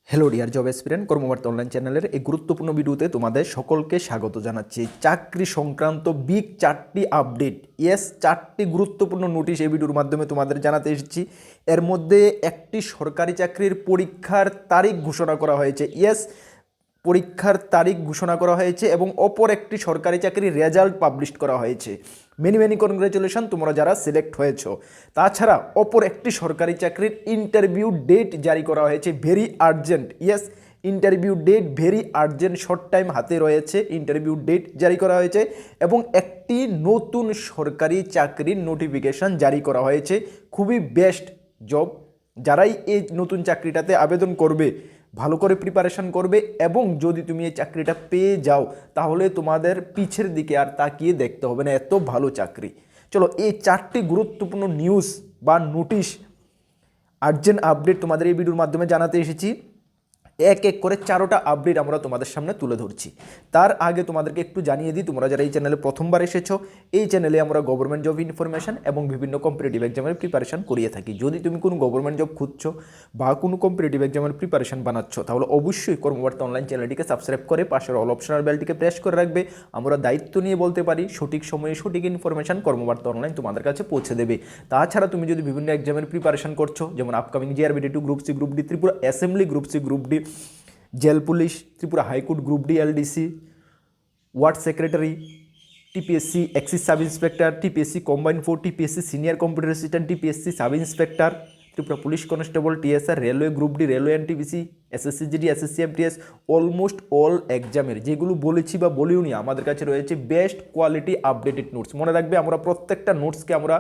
Hello dear job এক্সপিরিয়েন্ট কর্মবার্তা online চ্যানেলের এই গুরুত্বপূর্ণ ভিডিওতে তোমাদের সকলকে স্বাগত জানাচ্ছি। চাকরি সংক্রান্ত বিগ 4টি আপডেট, চারটি গুরুত্বপূর্ণ নোটিশ এই ভিডিওর মাধ্যমে তোমাদের জানাতে এসেছি। এর মধ্যে একটি সরকারি চাকরির পরীক্ষার তারিখ ঘোষণা করা হয়েছে। পরীক্ষার তারিখ ঘোষণা করা হয়েছে এবং অপর একটি সরকারি চাকরির রেজাল্ট পাবলিশ করা হয়েছে। মেনি কনগ্রাচুলেশন তোমরা যারা সিলেক্ট হয়েছো। তাছাড়া অপর একটি সরকারি চাকরির ইন্টারভিউ ডেট জারি করা হয়েছে, very urgent. Interview date very urgent, short time হাতে রয়েছে, ইন্টারভিউ ডেট জারি করা হয়েছে এবং একটি নতুন সরকারি চাকরির নোটিফিকেশান জারি করা হয়েছে। খুবই বেস্ট জব, যারাই এই নতুন চাকরিটাতে আবেদন করবে ভালো করে প্রিপারেশান করবে এবং যদি তুমি এই চাকরিটা পেয়ে যাও তাহলে তোমাদের পিছের দিকে আর তাকিয়ে দেখতে হবে না, এত ভালো চাকরি। চলো, এই চারটি গুরুত্বপূর্ণ নিউজ বা নোটিশ আর্জেন্ট আপডেট তোমাদের এই ভিডিওর মাধ্যমে জানাতে এসেছি। এক এক করে 4টা আপডেট আমরা তোমাদের সামনে তুলে ধরছি। তার আগে তোমাদেরকে একটু জানিয়ে দিই, তোমরা যারা এই চ্যানেলে প্রথমবার এসেছো, এই চ্যানেলে আমরা গভর্নমেন্ট জব ইনফরমেশন এবং বিভিন্ন কম্পিটিটিভ এক্সামের প্রিপারেশন করিয়ে থাকি। যদি তুমি কোনো গভর্নমেন্ট জব খুঁজছো বা কোনো কম্পিটিটিভ এক্সামের প্রিপারেশন বানাচ্ছ তাহলে অবশ্যই কর্মবার্তা অনলাইন চ্যানেলটিকে সাবস্ক্রাইব করে পাশের অল অপশনাল বেলটিকে প্রেস করে রাখবে। আমরা দায়িত্ব নিয়ে বলতে পারি সঠিক সময়ে সঠিক ইনফরমেশন কর্মবার্তা অনলাইন তোমাদের কাছে পৌঁছে দেবে। তাছাড়া তুমি যদি বিভিন্ন এক্সামের প্রিপারেশন করছো, যেমন upcoming GRBT 2, group C, group D, Tripura assembly, group C, group D, jail police, Tripura high court, group D, LDC, ward secretary, TPSC excise sub inspector, TPSC combine 4, TPSC senior computer assistant, TPSC sub inspector, Tripura police constable, TSR, railway, group D, railway NTPC, SSC GD, SSC MTS, almost all এক্সামের যেগুলো বলেছি বা বলিও নি আমাদের কাছে রয়েছে best quality updated notes. মনে রাখবে, আমরা প্রত্যেকটা নোটসকে আমরা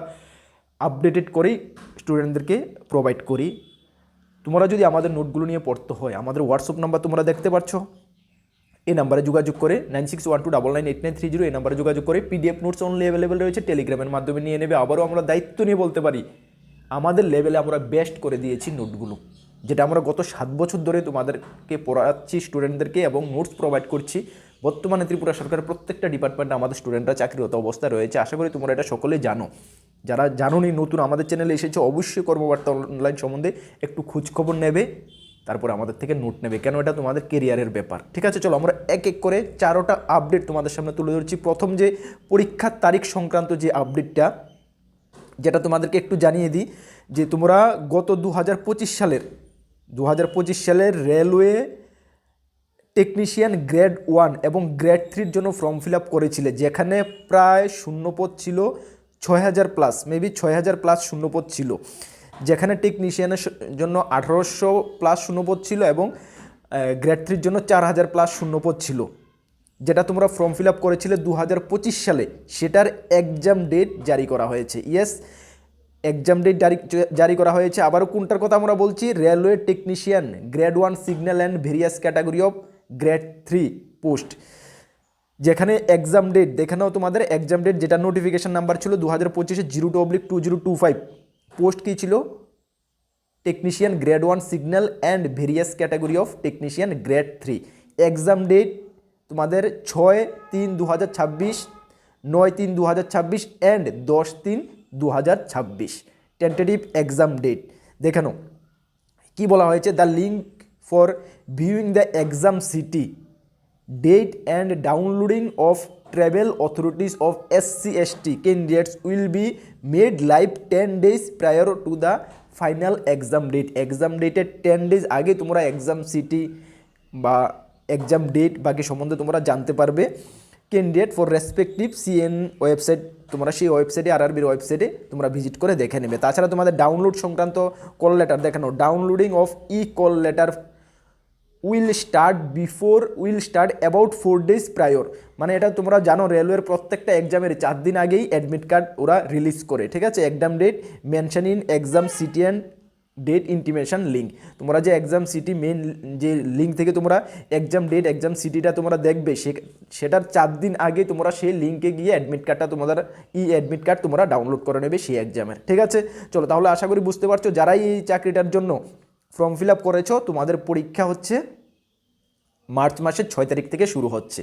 আপডেটেড করেই স্টুডেন্টদেরকে প্রোভাইড করি। তোমরা যদি আমাদের নোটগুলো নিয়ে পড়তে হয়, আমাদের হোয়াটসঅ্যাপ নাম্বার তোমরা দেখতে পাচ্ছ, এই নাম্বারে যোগাযোগ করে 9612998930 এই নাম্বারে যোগাযোগ করে পিডিএফ নোটস অনলি অ্যাভেলেবেল রয়েছে, টেলিগ্রামের মাধ্যমে নিয়ে নেবে। আবারও আমরা দায়িত্ব নিয়ে বলতে পারি আমাদের লেভেলে আমরা বেস্ট করে দিয়েছি নোটগুলো, যেটা আমরা গত 7 বছর ধরে তোমাদেরকে পড়াচ্ছি স্টুডেন্টদেরকে এবং নোটস প্রোভাইড করছি। বর্তমানে ত্রিপুরা সরকারের প্রত্যেকটা ডিপার্টমেন্টে আমাদের স্টুডেন্টরা চাকরিরত অবস্থায় রয়েছে। আশা করি তোমরা এটা সকলেই জানো। যারা জানোনি, নতুন আমাদের চ্যানেলে এসেছে, অবশ্যই কর্মবার্তা অনলাইন সম্বন্ধে একটু খোঁজখবর নেবে, তারপরে আমাদের থেকে নোট নেবে, কেন এটা তোমাদের কেরিয়ারের ব্যাপার। ঠিক আছে, চলো আমরা এক এক করে 4টা আপডেট তোমাদের সামনে তুলে ধরছি। প্রথম যে পরীক্ষার তারিখ সংক্রান্ত যে আপডেটটা, যেটা তোমাদেরকে একটু জানিয়ে দিই যে তোমরা গত 2025 সালের রেলওয়ে টেকনিশিয়ান গ্রেড 1 এবং গ্রেড 3 জন্য ফর্ম ফিল আপ করেছিলে, যেখানে প্রায় শূন্যপদ ছিল 6000+, মেবি 6000+ শূন্যপদ ছিল, যেখানে টেকনিশিয়ানের জন্য 1800+ শূন্যপদ ছিল এবং গ্রেড 3 জন্য 4000+ শূন্যপদ ছিল, যেটা তোমরা ফর্ম ফিল আপ করেছিলে 2025 সালে। সেটার এক্সাম ডেট জারি করা হয়েছে। এক্সাম ডেট জারি করা হয়েছে। আবারও কোনটার কথা আমরা বলছি? Railway technician grade 1 signal and various category of grade 3 post, যেখানে এক্সাম ডেট দেখানো তোমাদের এক্সাম ডেট, যেটা নোটিফিকেশন নাম্বার ছিল 2025 02/2025। পোস্ট কী ছিল? Technician grade 1 signal and various category of technician grade 3। Exam date তোমাদের 6/3/2026, 9/3/2026 অ্যান্ড 10/3/2026 টেন্টেটিভ এক্সাম ডেট দেখানো। কি বলা হয়েছে? The link for viewing the exam city date and downloading of travel authorities of SC/ST candidates will be made live 10 days prior to the final exam date. Exam ডেটের 10 days আগে তোমরা exam city বা exam date বাকি সম্বন্ধে তোমরা জানতে পারবে। Candidate for respective CN website, তোমরা সেই ওয়েবসাইটে RRBর ওয়েবসাইটে তোমরা ভিজিট করে দেখে নেবে। তাছাড়া তোমাদের ডাউনলোড সংক্রান্ত কল লেটার দেখানো। Downloading of call letter will start about 4 days prior. মানে এটা তোমরা জানো রেলওয়ের প্রত্যেকটা এক্সামের 4 দিন আগেই অ্যাডমিট কার্ড ওরা রিলিজ করে। ঠিক আছে, exam date mention in exam city and date intimation link. তোমরা যে এক্সাম সিটি মেন যে লিঙ্ক থেকে তোমরা এক্সাম ডেট এক্সাম সিটিটা তোমরা দেখবে, সেটার 4 দিন আগে তোমরা সেই লিঙ্কে গিয়ে অ্যাডমিট কার্ডটা তোমাদের অ্যাডমিট কার্ড তোমরা ডাউনলোড করে নেবে সেই এক্সামের। ঠিক আছে, চলো তাহলে আশা করি বুঝতে পারছো, যারাই এই চাকরিটার জন্য ফর্ম ফিল আপ করেছো তোমাদের পরীক্ষা হচ্ছে মার্চ মাসের 6 তারিখ থেকে শুরু হচ্ছে।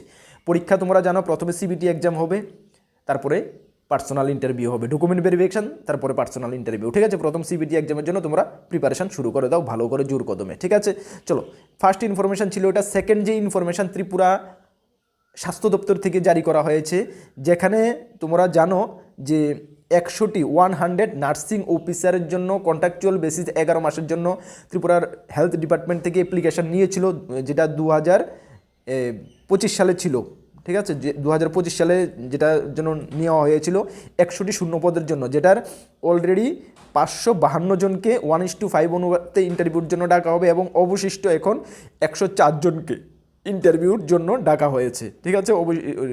পরীক্ষা তোমরা জানো প্রথমে CBT এক্সাম হবে, তারপরে পার্সোনাল ইন্টারভিউ হবে, ডকুমেন্ট ভেরিফিকেশন তারপরে পার্সোনাল ইন্টারভিউ। ঠিক আছে, প্রথম সিবিটি এক্সামের জন্য তোমরা প্রিপারেশন শুরু করে দাও ভালো করে জোর কদমে। ঠিক আছে, চলো ফার্স্ট ইনফরমেশন ছিল এটা। সেকেন্ড যে ইনফরমেশন ত্রিপুরা স্বাস্থ্য দপ্তর থেকে জারি করা হয়েছে, যেখানে তোমরা জানো যে 100 নার্সিং অফিসারের জন্য কন্ট্রাকচুয়াল বেসিস 11 মাসের জন্য ত্রিপুরার হেলথ ডিপার্টমেন্ট থেকে অ্যাপ্লিকেশন নিয়েছিল, যেটা 2025 সালে ছিল। ঠিক আছে, যে 2025 সালে যেটার জন্য নেওয়া হয়েছিল 100টি শূন্য পদের জন্য, যেটার অলরেডি 552 জনকে 1:5 অনুপাতে ইন্টারভিউর জন্য ডাকা হবে এবং অবশিষ্ট এখন 104 জনকে ইন্টারভিউর জন্য ডাকা হয়েছে। ঠিক আছে,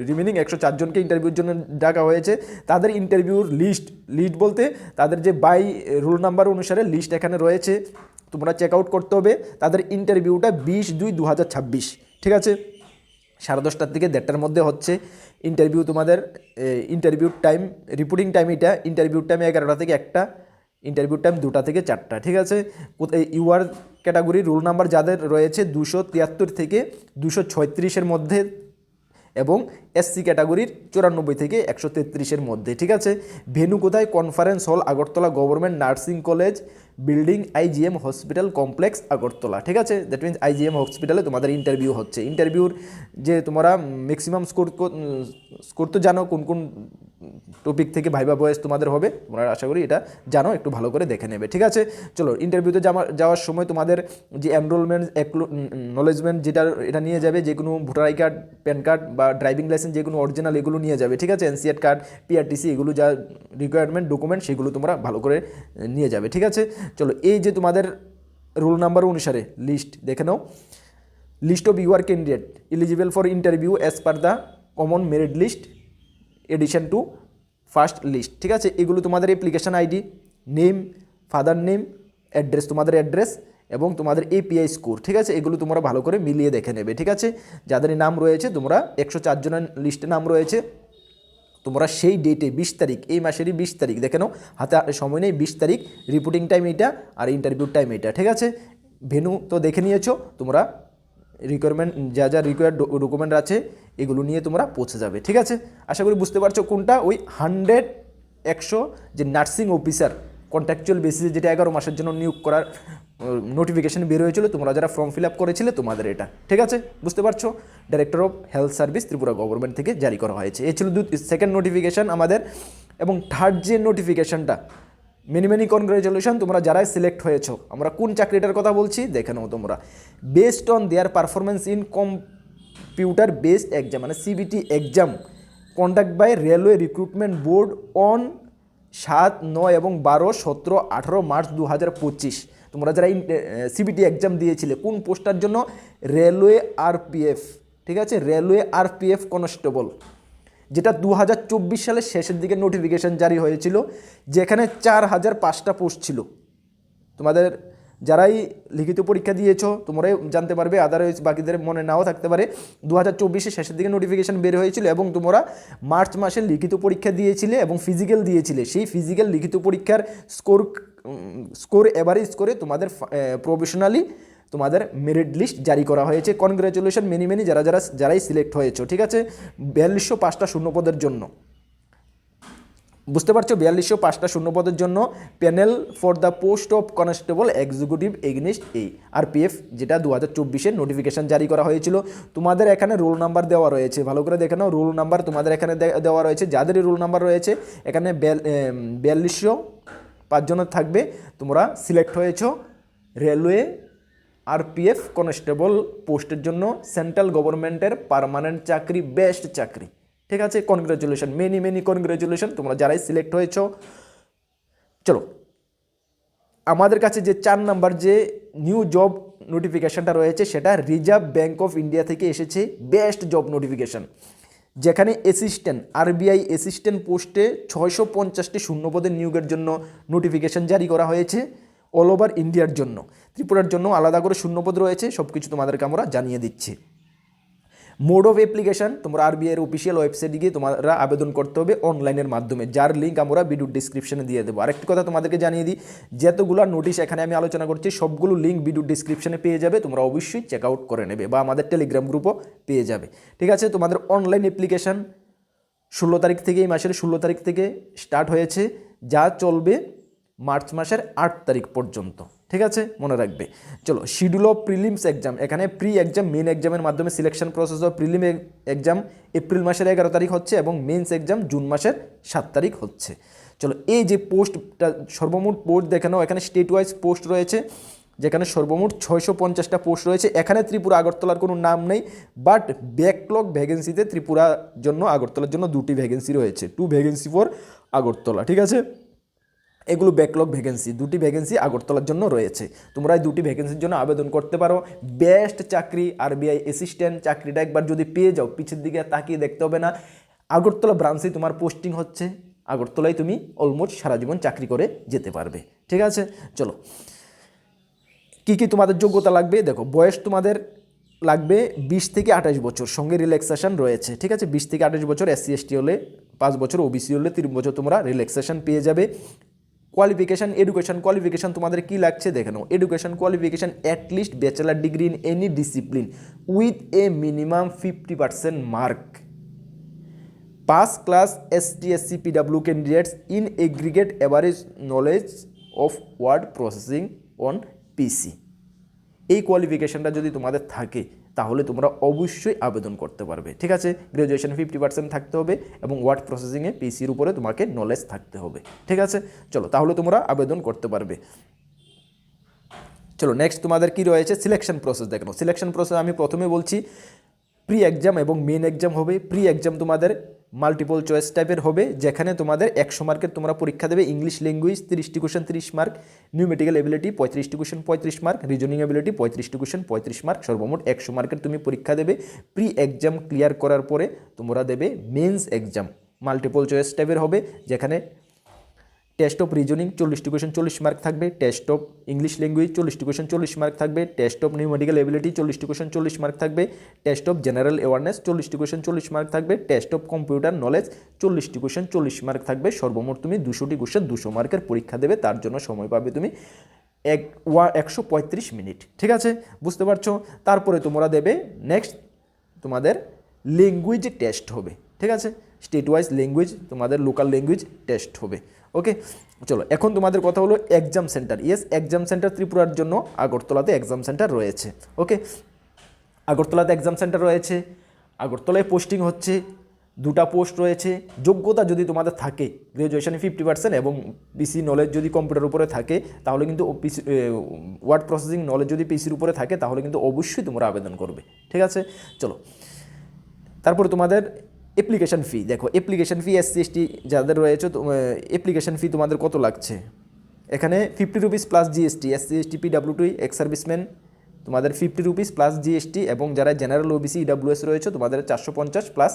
রিমেনিং 104 জনকে ইন্টারভিউর জন্য ডাকা হয়েছে। তাদের ইন্টারভিউর লিস্ট বলতে তাদের যে বাই রোল নাম্বার অনুসারে লিস্ট এখানে রয়েছে, তোমরা চেক আউট করতে হবে। তাদের ইন্টারভিউটা 20/2/2026। ঠিক আছে, 10:30 থেকে 1:30টার মধ্যে হচ্ছে ইন্টারভিউ। তোমাদের ইন্টারভিউ টাইম, রিপোর্টিং টাইম এটা, ইন্টারভিউ টাইম 11টা থেকে 1টা, ইন্টারভিউ টাইম 2টা থেকে 4টা। ঠিক আছে, ইউআর ক্যাটাগরি রোল নাম্বার যাদের রয়েছে 273 থেকে 236-এর মধ্যে এবং এসসি ক্যাটাগরির 94 থেকে 133-এর মধ্যে। ঠিক আছে, ভেন্যু কোথায়? Conference hall Agartala government nursing college building, IgM hospital complex Agartala. ঠিক আছে, দ্যাট মিনস আইজিএম হসপিটালে তোমাদের ইন্টারভিউ হচ্ছে। ইন্টারভিউর যে তোমরা ম্যাক্সিমাম স্কোর তো জানো কোন কোন টপিক থেকে ভাইবা ভয়েস তোমাদের হবে, তোমরা আশা করি এটা জানো, একটু ভালো করে দেখে নেবে। ঠিক আছে, চলো ইন্টারভিউতে যাওয়ার সময় তোমাদের যে এনরোলমেন্ট নলেজমেন্ট যেটা এটা নিয়ে যাবে, যে কোনো voter I card, pan card বা ড্রাইভিং লাইসেন্স যে কোনো অরিজিনাল এগুলো নিয়ে যাবে। ঠিক আছে, এনসিআর কার্ড, পিআরটিসি এগুলো যা রিকোয়ারমেন্ট ডকুমেন্ট সেগুলো তোমরা ভালো করে নিয়ে যাবে। ঠিক আছে, চলো এই যে তোমাদের রোল নাম্বার অনুসারে লিস্ট দেখে নাও। List of your candidate eligible for interview as per the common merit list addition to first list. ঠিক আছে, এগুলো তোমাদের application ID, name, father name, address, তোমাদের অ্যাড্রেস এবং তোমাদের এপিআই স্কোর। ঠিক আছে, এগুলো তোমরা ভালো করে মিলিয়ে দেখে নেবে। ঠিক আছে, যাদের নাম রয়েছে তোমরা 104 জনের লিস্টে নাম রয়েছে, তোমরা সেই ডেটে 20 তারিখ, এই মাসেরই 20 তারিখ দেখে নাও, হাতে সময় নেই, 20 তারিখ রিপোর্টিং টাইম এইটা আর ইন্টারভিউর টাইম এইটা। ঠিক আছে, ভেন্যু তো দেখে নিয়েছো, তোমরা রিকোয়ারমেন্ট যা যা রিকোয়ার্ড ডকুমেন্ট আছে এগুলো নিয়ে তোমরা পৌঁছে যাবে। ঠিক আছে, আশা করি বুঝতে পারছো কোনটা ওই 100 যে নার্সিং অফিসার কন্ট্রাকচুয়াল বেসিসে যেটা 11 মাসের জন্য নিয়োগ করার নোটিফিকেশন বের হয়েছিল, তোমরা যারা ফর্ম ফিল আপ করেছিলে তোমাদের এটা। ঠিক আছে, বুঝতে পারছো, director of health service Tripura government থেকে জারি করা হয়েছে। এই ছিল সেকেন্ড নোটিফিকেশান আমাদের। এবং থার্ড যে নোটিফিকেশানটা, মেনি কনগ্রাচুলেশন, তোমরা যারাই সিলেক্ট হয়েছো। আমরা কোন চাকরিটার কথা বলছি দেখে নাও তোমরা। Based on their performance in computer based exam, মানে CBT exam conduct by railway recruitment board on 7, 9 এবং 12, 17, 18 মার্চ 2025। তোমরা যারা সিবিটি এক্সাম দিয়েছিলে কোন পোস্টার জন্য? Railway RPF. ঠিক আছে, রেলওয়ে আরপিএফ কনস্টেবল, যেটা 2024 সালের শেষের দিকে নোটিফিকেশান জারি হয়েছিল, যেখানে 4005টা পোস্ট ছিল। তোমাদের যারাই লিখিত পরীক্ষা দিয়েছো তোমরাই জানতে পারবে, আদারওয়াইজ বাকিদের মনে নাও থাকতে পারে। 2024 শেষের দিকে নোটিফিকেশান বের হয়েছিল এবং তোমরা মার্চ মাসে লিখিত পরীক্ষা দিয়েছিলে এবং ফিজিক্যাল দিয়েছিলে। সেই ফিজিক্যাল লিখিত পরীক্ষার স্কোর এভারেজ করে তোমাদের প্রফেশনালি তোমাদের মেরিট লিস্ট জারি করা হয়েছে। কনগ্রাচুলেশন মেনি যারাই সিলেক্ট হয়েছো। ঠিক আছে, 4205টা শূন্যপদের জন্য, বুঝতে পারছো, 4205টা শূন্যপদের জন্য panel for the post of constable executive against এই আরপিএফ, যেটা 2024-এর নোটিফিকেশান জারি করা হয়েছিল। তোমাদের এখানে রোল নাম্বার দেওয়া রয়েছে, ভালো করে দেখে নাও। রোল নাম্বার তোমাদের এখানে দেওয়া রয়েছে, যাদেরই রোল নাম্বার রয়েছে এখানে 4205 জনের থাকবে। তোমরা সিলেক্ট হয়েছো রেলওয়ে আরপিএফ কনস্টেবল পোস্টের জন্য, সেন্ট্রাল গভর্নমেন্টের পার্মানেন্ট চাকরি, বেস্ট চাকরি। ঠিক আছে, কনগ্রাচুলেশন, মেনি কনগ্রাচুলেশন তোমরা যারাই সিলেক্ট হয়েছো। চলো আমাদের কাছে যে 4 নাম্বার যে নিউ জব নোটিফিকেশানটা রয়েছে, সেটা রিজার্ভ ব্যাঙ্ক অফ ইন্ডিয়া থেকে এসেছে, বেস্ট জব নোটিফিকেশান, যেখানে অ্যাসিস্ট্যান্ট আরবিআই অ্যাসিস্ট্যান্ট পোস্টে 650টি শূন্যপদের নিয়োগের জন্য নোটিফিকেশান জারি করা হয়েছে অল ওভার ইন্ডিয়ার জন্য। ত্রিপুরার জন্য আলাদা করে শূন্যপদ রয়েছে, সব কিছু তোমাদেরকে আমরা জানিয়ে দিচ্ছি। মোড অফ অ্যাপ্লিকেশান, তোমরা আরবিআইয়ের অফিসিয়াল ওয়েবসাইটে গিয়ে তোমরা আবেদন করতে হবে অনলাইনের মাধ্যমে, যার লিঙ্ক আমরা ভিডিও ডিসক্রিপশনে দিয়ে দেবো। আরেকটি কথা তোমাদেরকে জানিয়ে দিই, যতগুলো নোটিশ এখানে আমি আলোচনা করছি সবগুলো লিঙ্ক ভিডিও ডিসক্রিপশনে পেয়ে যাবে, তোমরা অবশ্যই চেক আউট করে নেবে বা আমাদের টেলিগ্রাম গ্রুপও পেয়ে যাবে। ঠিক আছে, তোমাদের অনলাইন অ্যাপ্লিকেশান 16 তারিখ থেকে, এই মাসের 16 তারিখ থেকে স্টার্ট হয়েছে, যা চলবে মার্চ মাসের 8 তারিখ পর্যন্ত। ঠিক আছে, মনে রাখবে। চলো, শিডিউল অফ প্রিলিমস এক্সাম, এখানে প্রি এক্সাম মেন এক্সামের মাধ্যমে selection process of prelim exam April মাসের 11 তারিখ হচ্ছে এবং মেন্স এক্সাম জুন মাসের 7 তারিখ হচ্ছে। চলো, এই যে পোস্টটা, সর্বমোট পোস্ট দেখে নাও, এখানে স্টেট ওয়াইজ পোস্ট রয়েছে, যেখানে সর্বমোট 650টা পোস্ট রয়েছে। এখানে ত্রিপুরা আগরতলার কোনো নাম নেই, বাট ব্যাকলগ ভ্যাকেন্সিতে ত্রিপুরার জন্য, আগরতলার জন্য 2টি ভ্যাকেন্সি রয়েছে, 2 ভ্যাকেন্সি ফর আগরতলা। ঠিক আছে, এগুলো ব্যাকলগ ভ্যাকেন্সি, 2টি ভ্যাকেন্সি আগরতলার জন্য রয়েছে। তোমরা এই 2টি ভ্যাকেন্সির জন্য আবেদন করতে পারো। বেস্ট চাকরি আরবিআই অ্যাসিস্ট্যান্ট চাকরিটা একবার যদি পেয়ে যাও, পিছের দিকে তাকিয়ে দেখতে হবে না, আগরতলা ব্রাঞ্চেই তোমার পোস্টিং হচ্ছে, আগরতলায় তুমি অলমোস্ট সারা জীবন চাকরি করে যেতে পারবে। ঠিক আছে, চলো, কী কী তোমাদের যোগ্যতা লাগবে দেখো। বয়স তোমাদের লাগবে 20 থেকে 28 বছর, সঙ্গে রিল্যাক্সেশন রয়েছে। ঠিক আছে, 20 থেকে 28 বছর, SC ST হলে 5 বছর, ওবিসি হলে 3 বছর তোমরা রিল্যাক্সেশন পেয়ে যাবে। কোয়ালিফিকেশান, এডুকেশন কোয়ালিফিকেশান তোমাদের কী লাগছে দেখে নাও। Education qualification at least bachelor degree in any discipline with a minimum 50% mark, pass class ST SC PW candidates in aggregate average knowledge of word processing on PC। এই কোয়ালিফিকেশানটা যদি তোমাদের থাকে তাহলে তোমরা অবশ্যই আবেদন করতে পারবে। ঠিক আছে, গ্র্যাজুয়েশন 50% থাকতে হবে এবং ওয়ার্ড প্রসেসিংয়ে PCর উপরে তোমাকে নলেজ থাকতে হবে। ঠিক আছে, চলো, তাহলে তোমরা আবেদন করতে পারবে। চলো, নেক্সট তোমাদের কি রয়েছে, সিলেকশন প্রসেস দেখো। সিলেকশন প্রসেস আমি প্রথমে বলছি, প্রি এক্সাম এবং মেন এক্সাম হবে। প্রি এক্সাম তোমাদের মাল্টিপল চয়েস টাইপের হবে, যেখানে তোমাদের 100 মার্কের তোমরা পরীক্ষা দেবে। ইংলিশ ল্যাঙ্গুয়েজ 30টি কোশ্চেন 30 মার্ক, নিউমেটিক্যাল এবিলিটি 35টি কোশ্চেন 35 মার্ক, রিজনিং এবিলিটি 35টি কোশ্চেন 35 মার্ক, সর্বমোট 100 মার্কের তুমি পরীক্ষা দেবে। প্রি এক্সাম ক্লিয়ার করার পরে তোমরা দেবে মেন্স এক্সাম, মাল্টিপল চয়েস টাইপের হবে, যেখানে টেস্ট অফ রিজনিং 40টি কোশ্চেন 40 মার্ক থাকবে, টেস্ট অফ ইংলিশ ল্যাঙ্গুয়েজ 40টি কোশ্চেন 40 মার্ক থাকবে, টেস্ট অফ নিউমেটিক্যাল এবিলিটি 40টি কোশ্চেন 40 মার্ক থাকবে, টেস্ট অফ জেনারেল অ্যাওয়ারনেস 40টি কোশ্চেন 40 মার্ক থাকবে, টেস্ট অফ কম্পিউটার নলেজ 40টি কোশ্চেন 40 মার্ক থাকবে। সর্বমোট তুমি 200টি কোশ্চেন 200 মার্কের পরীক্ষা দেবে, তার জন্য সময় পাবে তুমি 135 মিনিট। ঠিক আছে, বুঝতে পারছো। তারপরে তোমরা দেবে নেক্সট তোমাদের ল্যাঙ্গুয়েজ টেস্ট হবে। ঠিক আছে, স্টেট ওয়াইজ ল্যাঙ্গুয়েজ, তোমাদের লোকাল ল্যাঙ্গুয়েজ টেস্ট হবে। ওকে, চলো, এখন তোমাদের কথা হলো exam centre. Yes, exam centre ত্রিপুরার জন্য আগরতলাতে এক্সাম সেন্টার রয়েছে। ওকে, আগরতলাতে এক্সাম সেন্টার রয়েছে, আগরতলায় পোস্টিং হচ্ছে, 2টা পোস্ট রয়েছে। যোগ্যতা যদি তোমাদের থাকে, গ্র্যাজুয়েশনে 50% এবং PC নলেজ যদি কম্পিউটার উপরে থাকে, তাহলে কিন্তু ওয়ার্ড প্রসেসিং নলেজ যদি PCর উপরে থাকে, তাহলে কিন্তু অবশ্যই তোমরা আবেদন করবে। ঠিক আছে, চলো, তারপরে তোমাদের অ্যাপ্লিকেশন ফি দেখো। অ্যাপ্লিকেশন ফি SC ST যাদের রয়েছে, অ্যাপ্লিকেশন ফি তোমাদের কত লাগছে, এখানে 50 rupees plus GST, SC ST PWD ex serviceman তোমাদের 50 রুপিস প্লাস GST, এবং যারা জেনারেল OBC EWS রয়েছে তোমাদের 450 প্লাস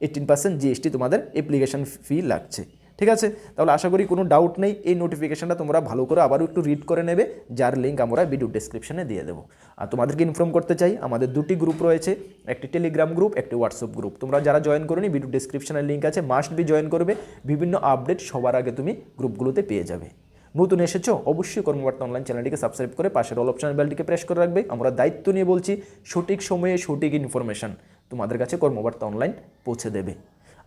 18% GST তোমাদের অ্যাপ্লিকেশন ফি লাগছে। ঠিক আছে, তাহলে আশা করি কোনো ডাউট নেই। এই নোটিফিকেশনটা তোমরা ভালো করে আবারও একটু রিড করে নেবে, যার লিঙ্ক আমরা ভিডিও ডেসক্রিপশনে দিয়ে দেবো। আর তোমাদেরকে ইনফর্ম করতে চাই, আমাদের 2টি গ্রুপ রয়েছে, একটি টেলিগ্রাম গ্রুপ, একটি হোয়াটসঅ্যাপ গ্রুপ। তোমরা যারা জয়েন করোনি, ভিডিও ডেসক্রিপশনের লিঙ্ক আছে, মাস্ট বি জয়েন করবে। বিভিন্ন আপডেট সবার আগে তুমি গ্রুপগুলোতে পেয়ে যাবে। নতুন এসেছো, অবশ্যই কর্মবার্তা অনলাইন চ্যানেলটিকে সাবস্ক্রাইব করে পাশের অল অপশন বেলটিকে প্রেস করে রাখবে। আমরা দায়িত্ব নিয়ে বলছি, সঠিক সময়ে সঠিক ইনফরমেশন তোমাদের কাছে কর্মবার্তা অনলাইন পৌঁছে দেবে।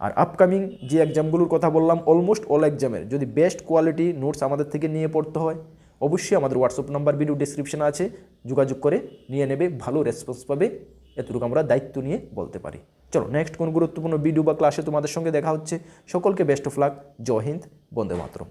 আর আপকামিং যে এক্সামগুলোর কথা বললাম, অলমোস্ট অল এক্সামের যদি বেস্ট কোয়ালিটি নোটস আমাদের থেকে নিয়ে পড়তে হয়, অবশ্যই আমাদের হোয়াটসঅ্যাপ নাম্বার ভিডিও ডেসক্রিপশনে আছে, যোগাযোগ করে নিয়ে নেবে, ভালো রেসপন্স পাবে, এতটুকু আমরা দায়িত্ব নিয়ে বলতে পারি। চলো, নেক্সট কোন গুরুত্বপূর্ণ ভিডিও বা ক্লাসে তোমাদের সঙ্গে দেখা হচ্ছে। সকলকে বেস্ট অফ লাক। জয় হিন্দ, বন্দে মাতরম।